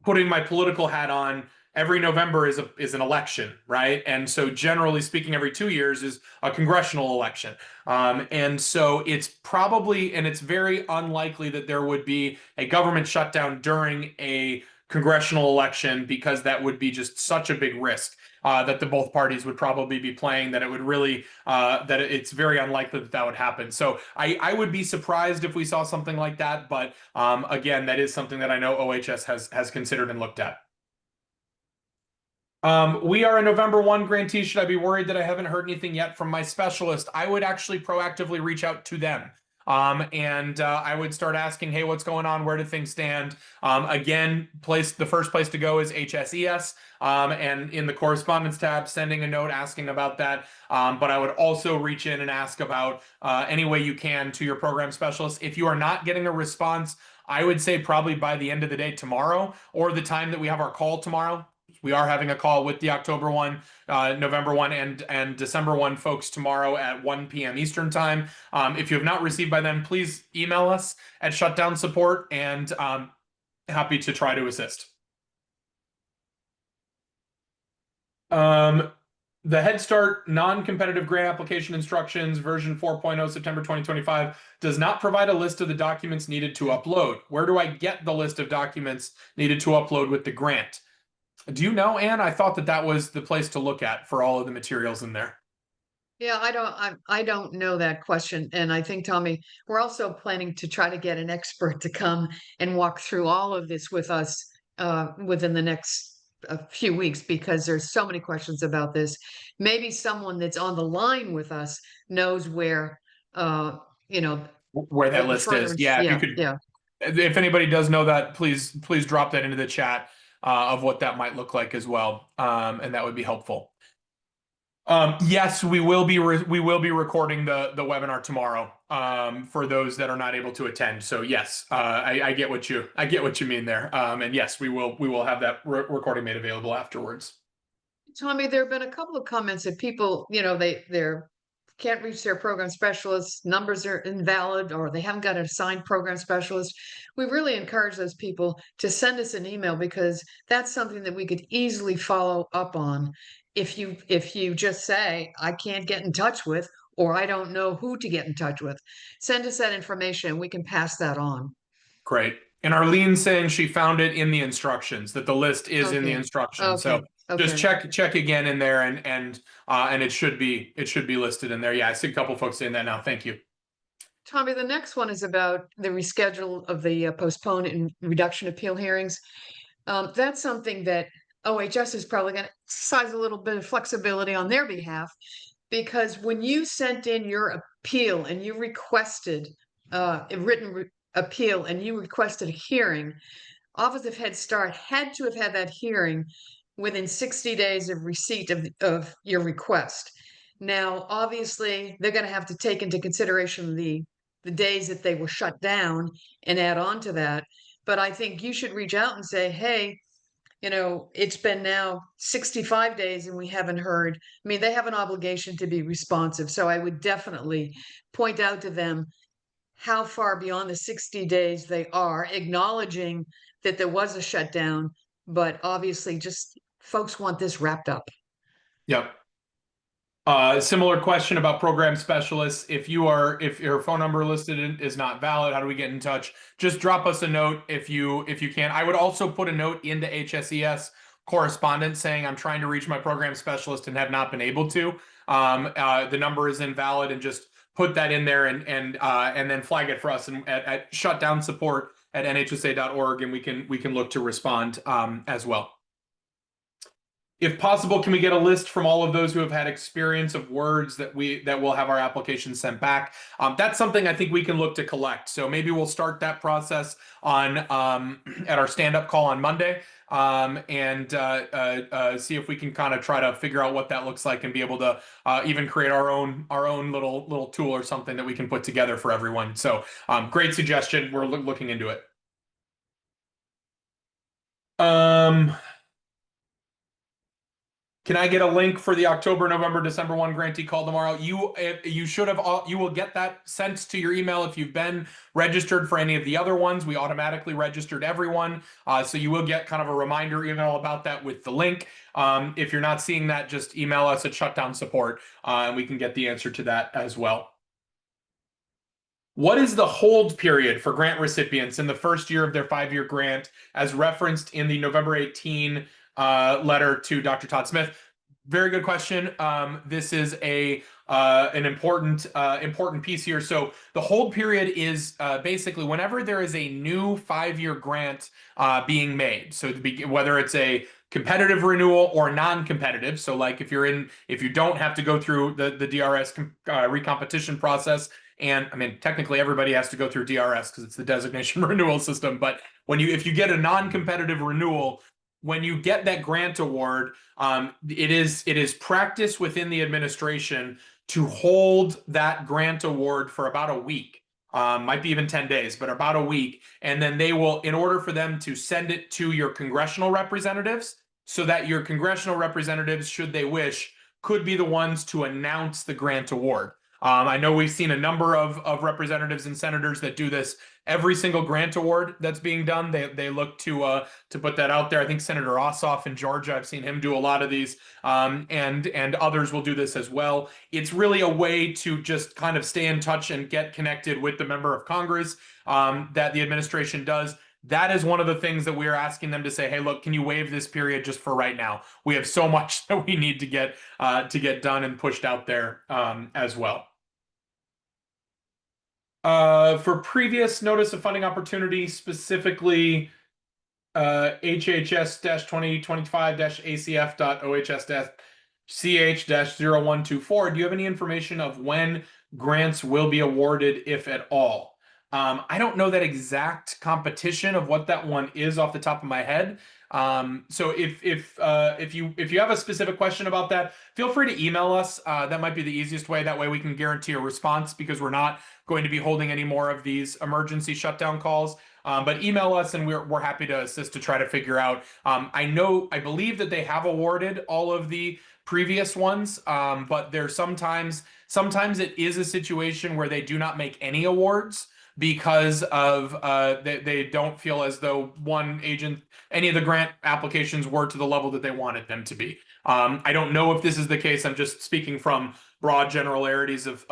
putting my political hat on, every November is an election, right? And so generally speaking, every 2 years is a congressional election. And so it's very unlikely that there would be a government shutdown during a congressional election, because that would be just such a big risk that the both parties would probably be playing, that it would really that it's very unlikely that that would happen. So I would be surprised if we saw something like that. But again, that is something that I know OHS has considered and looked at. We are a November 1 grantee. Should I be worried that I haven't heard anything yet from my specialist? I would actually proactively reach out to them. And I would start asking, hey, what's going on? Where do things stand? Again, the first place to go is HSES. And in the correspondence tab, sending a note asking about that. But I would also reach in and ask about any way you can to your program specialist. If you are not getting a response, I would say probably by the end of the day tomorrow, or the time that we have our call tomorrow. We are having a call with the October 1, November 1, and December 1 folks tomorrow at 1 p.m. Eastern time. If you have not received by then, please email us at Shutdown Support, and happy to try to assist. The Head Start non-competitive grant application instructions, version 4.0, September 2025, does not provide a list of the documents needed to upload. Where do I get the list of documents needed to upload with the grant? Do you know, Anne? I thought that was the place to look at for all of the materials in there. Yeah, I don't know that question. And I think, Tommy, we're also planning to try to get an expert to come and walk through all of this with us within the next few weeks, because there's so many questions about this. Maybe someone that's on the line with us knows where Where that list is. Yeah, if you could, yeah. if anybody does know that, please drop that into the chat of what that might look like as well, and that would be helpful. Yes, we will be recording the webinar tomorrow for those that are not able to attend. So yes, I get what you mean there. And yes, we will have that recording made available afterwards. Tommy, there have been a couple of comments that people, they're can't reach their program specialists, numbers are invalid, or they haven't got an assigned program specialist. We really encourage those people to send us an email, because that's something that we could easily follow up on. If you just say, I can't get in touch with, or I don't know who to get in touch with, send us that information and we can pass that on. Great. And Arlene's saying she found it in the instructions, that the list is in the Okay. instructions. So just check again in there, and it should be listed in there. Yeah, I see a couple folks saying that now. Thank you. Tommy, the next one is about the reschedule of the postpone and reduction appeal hearings. That's something that OHS is probably going to exercise a little bit of flexibility on their behalf, because when you sent in your appeal and you requested a written appeal and you requested a hearing, Office of Head Start had to have had that hearing within 60 days of receipt of your request. Now, obviously, they're going to have to take into consideration the days that they were shut down and add on to that. But I think you should reach out and say, hey, it's been now 65 days and we haven't heard. I mean, they have an obligation to be responsive. So I would definitely point out to them how far beyond the 60 days they are, acknowledging that there was a shutdown, but obviously just folks want this wrapped up. Yep. Similar question about program specialists. If your phone number listed is not valid, how do we get in touch? Just drop us a note if you can. I would also put a note into HSES correspondence saying I'm trying to reach my program specialist and have not been able to. The number is invalid, and just put that in there, and then flag it for us at shutdownsupport@nhsa.org, and we can look to respond as well. If possible, can we get a list from all of those who have had experience of words that will have our application sent back? That's something I think we can look to collect. So maybe we'll start that process on at our stand-up call on Monday. and see if we can kind of try to figure out what that looks like and be able to even create our own little tool or something that we can put together for everyone. So great suggestion. We're looking into it. Um, Can I get a link for the October, November, December one grantee call tomorrow? You should have you will get that sent to your email if you've been registered for any of the other ones. We automatically registered everyone, so you will get kind of a reminder email about that with the link. If you're not seeing that, just email us at Shutdown Support, and we can get the answer to that as well. What is the hold period for grant recipients in the first year of their 5-year grant, as referenced in the November 18 letter to Dr. Todd Smith? Very good question. This is an important piece here. So the hold period is basically whenever there is a new 5-year grant being made. So whether it's a competitive renewal or non-competitive. So like if you don't have to go through the DRS recompetition process. And I mean, technically everybody has to go through DRS because it's the designation renewal system. But if you get a non-competitive renewal, when you get that grant award, it is practice within the administration to hold that grant award for about a week. Might be even 10 days, but about a week. And then they will, in order for them to send it to your congressional representatives, so that your congressional representatives, should they wish, could be the ones to announce the grant award. I know we've seen a number of representatives and senators that do this every single grant award that's being done. They look to put that out there. I think Senator Ossoff in Georgia, I've seen him do a lot of these, and others will do this as well. It's really a way to just kind of stay in touch and get connected with the member of Congress that the administration does. That is one of the things that we are asking them to say, hey, look, can you waive this period just for right now? We have so much that we need to get done and pushed out there as well. For previous notice of funding opportunity, specifically HHS-2025-ACF.OHS-CH-0124, do you have any information of when grants will be awarded, if at all? I don't know that exact competition of what that one is off the top of my head. So if you have a specific question about that, feel free to email us. That might be the easiest way. That way we can guarantee a response, because we're not going to be holding any more of these emergency shutdown calls. But email us and we're happy to assist to try to figure out. I believe that they have awarded all of the previous ones, but there's sometimes it is a situation where they do not make any awards because of they don't feel as though any of the grant applications were to the level that they wanted them to be. I don't know if this is the case. I'm just speaking from broad generalities of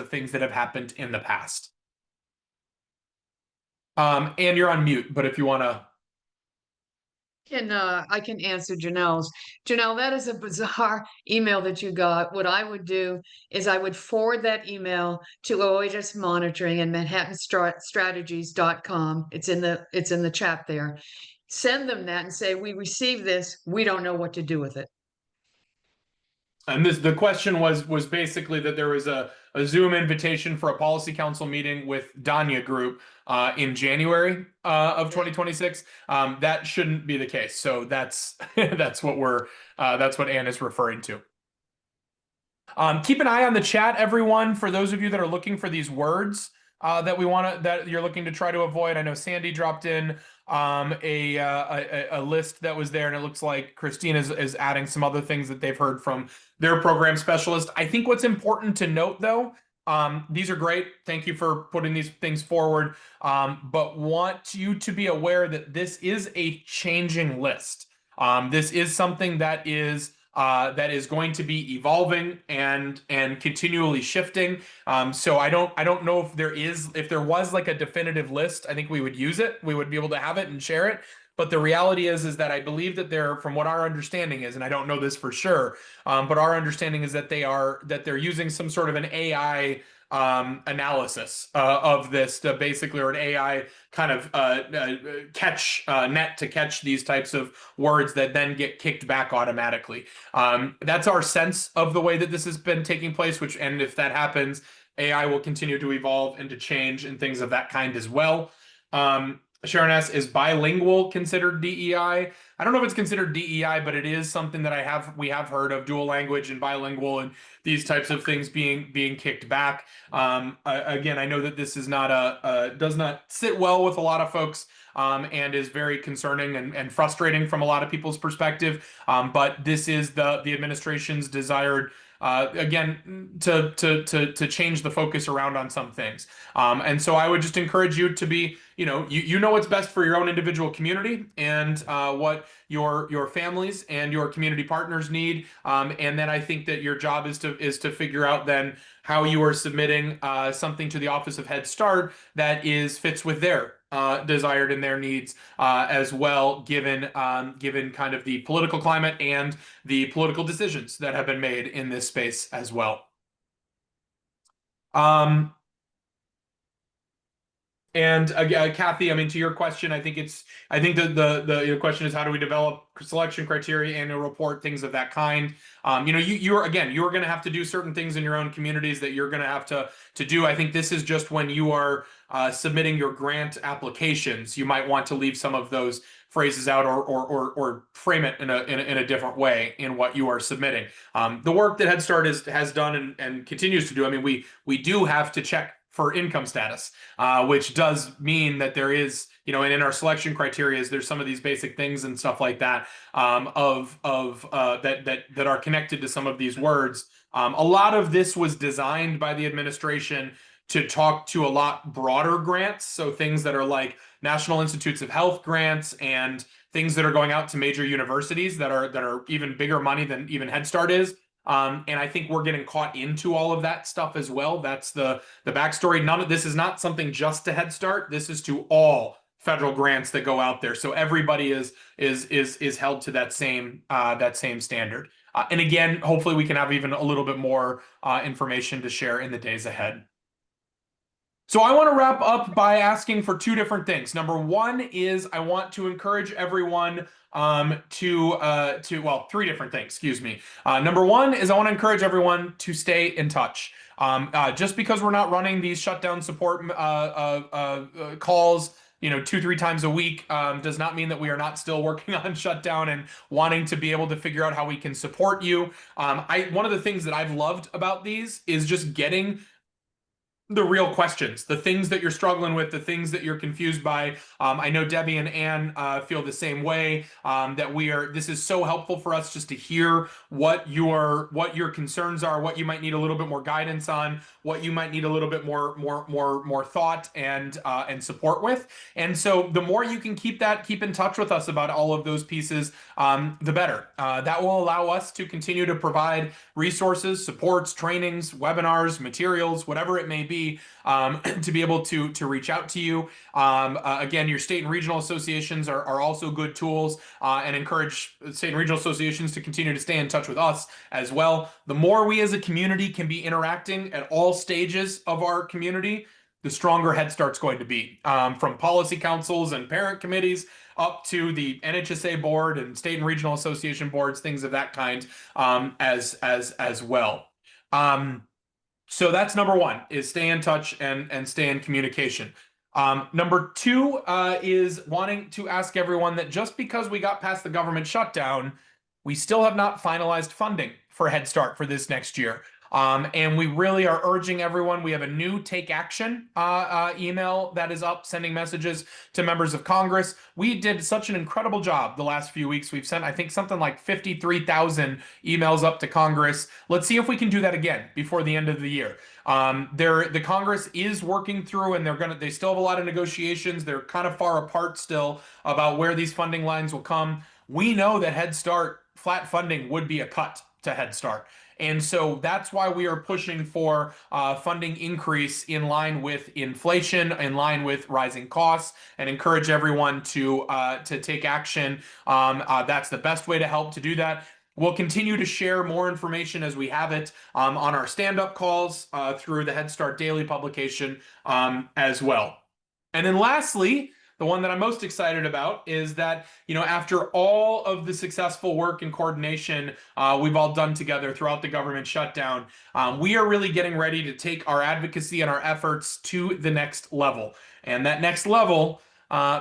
things that have happened in the past. And you're on mute, but if you want to. I can answer Janelle's. Janelle, that is a bizarre email that you got. What I would do is I would forward that email to OHS Monitoring and ManhattanStrategies.com. It's in the chat there. Send them that and say, we received this. We don't know what to do with it. And the question was basically that there was a Zoom invitation for a policy council meeting with Danya Group in January of 2026. That shouldn't be the case. So that's that's what Ann is referring to. Keep an eye on the chat, everyone, for those of you that are looking for these words that you're looking to try to avoid. I know Sandy dropped in a list that was there, and it looks like Christine is adding some other things that they've heard from their program specialist. I think what's important to note, though, these are great. Thank you for putting these things forward, but want you to be aware that this is a changing list. This is something that is going to be evolving and continually shifting. So I don't know if there was like a definitive list. I think we would use it. We would be able to have it and share it. But the reality is that I believe that from what our understanding is, and I don't know this for sure, but our understanding is that they're using some sort of an AI analysis of this to basically, or an AI kind of net to catch these types of words that then get kicked back automatically. That's our sense of the way that this has been taking place, and if that happens, AI will continue to evolve and to change and things of that kind as well. Sharon asks, is bilingual considered DEI? I don't know if it's considered DEI, but it is something that we have heard of, dual language and bilingual and these types of things being kicked back. Again, I know that this is not does not sit well with a lot of folks, and is very concerning and frustrating from a lot of people's perspective. But this is the administration's desired, again, to change the focus around on some things. And so I would just encourage you to be, you know what's best for your own individual community, and what your families and your community partners need. And then I think that your job is to figure out then how you are submitting something to the Office of Head Start that fits with their desired and their needs, as well, given kind of the political climate and the political decisions that have been made in this space as well. And Kathy, I mean, to your question, I think the question is, how do we develop selection criteria, annual report, things of that kind. You're going to have to do certain things in your own communities that you're going to have to do. I think this is just when you are submitting your grant applications, you might want to leave some of those phrases out, or frame it in a different way in what you are submitting. The work that Head Start has done and continues to do. I mean, we do have to check for income status, which does mean that there is, and in our selection criteria, there's some of these basic things and stuff like that, that are connected to some of these words. A lot of this was designed by the administration to talk to a lot broader grants, so things that are like National Institutes of Health grants and things that are going out to major universities that are even bigger money than even Head Start is. And I think we're getting caught into all of that stuff as well. That's the backstory. None of this is not something just to Head Start. This is to all federal grants that go out there. So everybody is held to that same standard. And again, hopefully we can have even a little bit more information to share in the days ahead. So I want to wrap up by asking for two different things. Number one is I want to encourage everyone three different things, excuse me. Number one is I want to encourage everyone to stay in touch. Just because we're not running these shutdown support calls, 2-3 times a week, does not mean that we are not still working on shutdown and wanting to be able to figure out how we can support you. One of the things that I've loved about these is just getting the real questions, the things that you're struggling with, the things that you're confused by. I know Debbie and Ann feel the same way, this is so helpful for us just to hear what your concerns are, what you might need a little bit more guidance on, what you might need a little bit more thought and support with. And so the more you can keep in touch with us about all of those pieces, the better. That will allow us to continue to provide resources, supports, trainings, webinars, materials, whatever it may be, to be able to reach out to you. Again, your state and regional associations are also good tools, and encourage state and regional associations to continue to stay in touch with us as well. The more we as a community can be interacting at all stages of our community, the stronger Head Start's going to be, from policy councils and parent committees up to the NHSA board and state and regional association boards, things of that kind, as well. So that's number one, is stay in touch and stay in communication. Number two is wanting to ask everyone that just because we got past the government shutdown, we still have not finalized funding for Head Start for this next year. And we really are urging everyone. We have a new Take Action email that is up, sending messages to members of Congress. We did such an incredible job the last few weeks. We've sent, I think, something like 53,000 emails up to Congress. Let's see if we can do that again before the end of the year. The Congress is working through, and they still have a lot of negotiations. They're kind of far apart still about where these funding lines will come. We know that Head Start flat funding would be a cut to Head Start. And so that's why we are pushing for funding increase in line with inflation, in line with rising costs, and encourage everyone to take action. That's the best way to help to do that. We'll continue to share more information as we have it on our stand-up calls through the Head Start Daily publication as well. And then lastly, the one that I'm most excited about is that, after all of the successful work and coordination we've all done together throughout the government shutdown, we are really getting ready to take our advocacy and our efforts to the next level. And that next level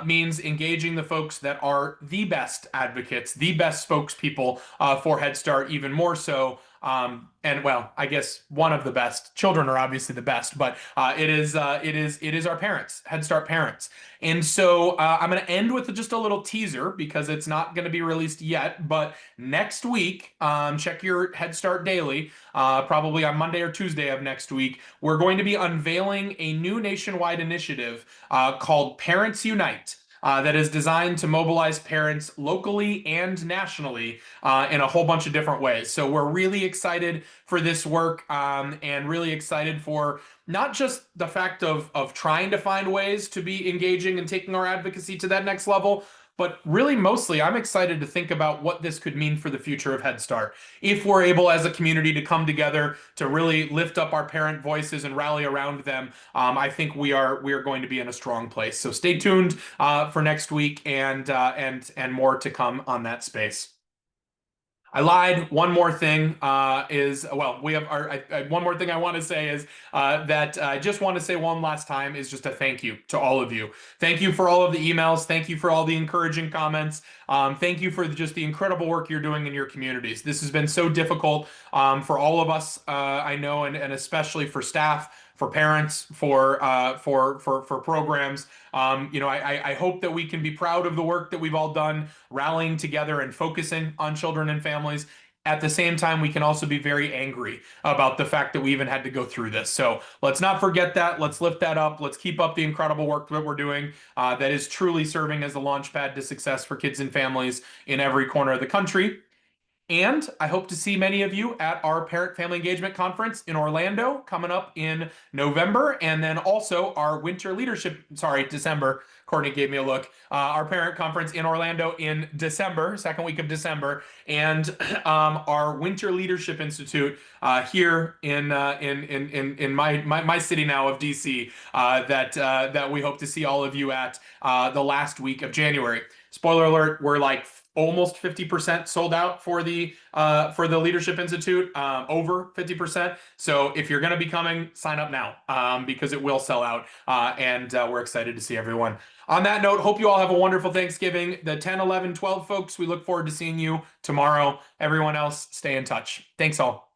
means engaging the folks that are the best advocates, the best spokespeople for Head Start, even more so. And well, I guess one of the best. Children are obviously the best, but it is our parents, Head Start parents. And so I'm going to end with just a little teaser because it's not going to be released yet. But next week, check your Head Start Daily. Probably on Monday or Tuesday of next week, we're going to be unveiling a new nationwide initiative called Parents Unite. That is designed to mobilize parents locally and nationally in a whole bunch of different ways. So we're really excited for this work and really excited for not just the fact of trying to find ways to be engaging and taking our advocacy to that next level, but really mostly I'm excited to think about what this could mean for the future of Head Start. If we're able as a community to come together to really lift up our parent voices and rally around them, I think we are going to be in a strong place. So stay tuned for next week and more to come on that space. I lied. One more thing is, well, we have one more thing I want to say is that I just want to say one last time is just a thank you to all of you. Thank you for all of the emails. Thank you for all the encouraging comments. Thank you for just the incredible work you're doing in your communities. This has been so difficult for all of us, I know, and especially for staff, for parents, for programs. I hope that we can be proud of the work that we've all done, rallying together and focusing on children and families. At the same time, we can also be very angry about the fact that we even had to go through this. So let's not forget that. Let's lift that up. Let's keep up the incredible work that we're doing that is truly serving as a launch pad to success for kids and families in every corner of the country. And I hope to see many of you at our Parent Family Engagement Conference in Orlando coming up in November. And then also our Winter Leadership, sorry, December. Courtney gave me a look. Our parent conference in Orlando in December, second week of December. And our Winter Leadership Institute here in my city now of DC that we hope to see all of you at the last week of January. Spoiler alert, we're like almost 50% sold out for the Leadership Institute, over 50%. So if you're going to be coming, sign up now because it will sell out. And we're excited to see everyone. On that note, hope you all have a wonderful Thanksgiving. The 10, 11, 12 folks, we look forward to seeing you tomorrow. Everyone else, stay in touch. Thanks all.